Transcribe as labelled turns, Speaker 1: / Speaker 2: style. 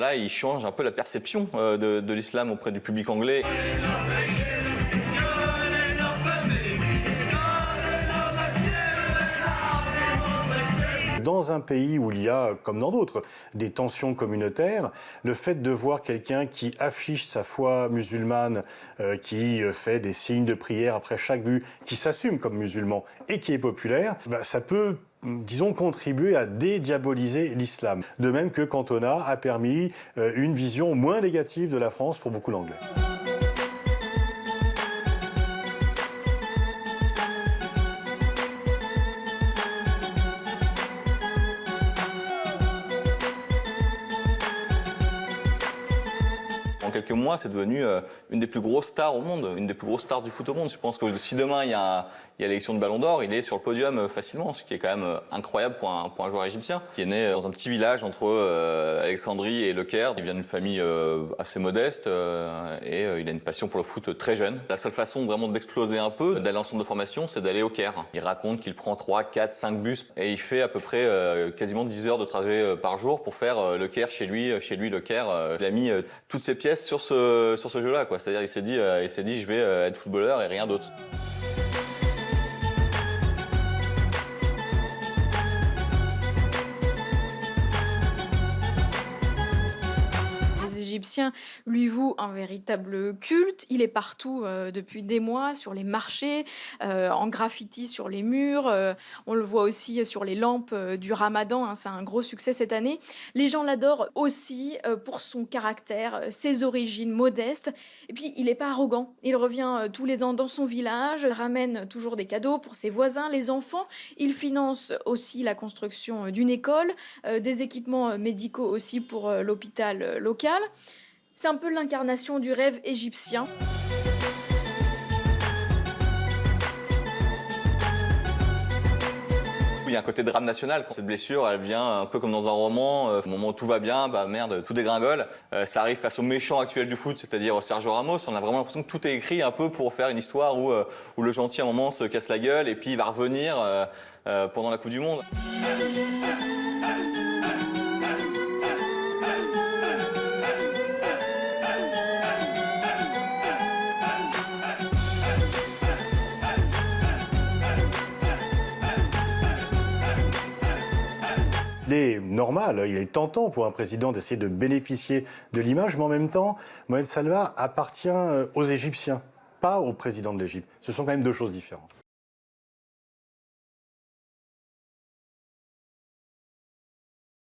Speaker 1: là, il change un peu la perception de l'islam auprès du public anglais.
Speaker 2: Dans un pays où il y a, comme dans d'autres, des tensions communautaires, le fait de voir quelqu'un qui affiche sa foi musulmane, qui fait des signes de prière après chaque but, qui s'assume comme musulman et qui est populaire, ça peut, disons, contribuer à dédiaboliser l'islam. De même que Cantona a permis une vision moins négative de la France pour beaucoup d'Anglais.
Speaker 1: En quelques mois, c'est devenu une des plus grosses stars au monde, une des plus grosses stars du foot au monde. Je pense que si demain il y a l'élection de Ballon d'Or, il est sur le podium facilement, ce qui est quand même incroyable pour un joueur égyptien qui est né dans un petit village entre Alexandrie et Le Caire. Il vient d'une famille assez modeste et il a une passion pour le foot très jeune. La seule façon vraiment d'exploser un peu, d'aller en centre de formation, c'est d'aller au Caire. Il raconte qu'il prend 3, 4, 5 bus et il fait à peu près quasiment 10 heures de trajet par jour pour faire Le Caire chez lui, Le Caire. Il a mis toutes ses pièces sur ce jeu-là, quoi. C'est-à-dire il s'est dit je vais être footballeur et rien d'autre.
Speaker 3: Les Égyptiens lui vouent un véritable culte. Il est partout depuis des mois, sur les marchés, en graffiti sur les murs. On le voit aussi sur les lampes du Ramadan, hein, c'est un gros succès cette année. Les gens l'adorent aussi pour son caractère, ses origines modestes. Et puis, il n'est pas arrogant. Il revient tous les ans dans son village, ramène toujours des cadeaux pour ses voisins, les enfants. Il finance aussi la construction d'une école, des équipements médicaux aussi pour l'hôpital local. C'est un peu l'incarnation du rêve égyptien.
Speaker 1: Il y a un côté drame national. Cette blessure, elle vient un peu comme dans un roman. Au moment où tout va bien, merde, tout dégringole. Ça arrive face au méchant actuel du foot, c'est-à-dire Sergio Ramos. On a vraiment l'impression que tout est écrit un peu pour faire une histoire où le gentil à un moment se casse la gueule et puis il va revenir pendant la Coupe du Monde.
Speaker 2: Il est normal, il est tentant pour un président d'essayer de bénéficier de l'image, mais en même temps, Mohamed Salah appartient aux Égyptiens, pas au président de l'Égypte. Ce sont quand même deux choses différentes.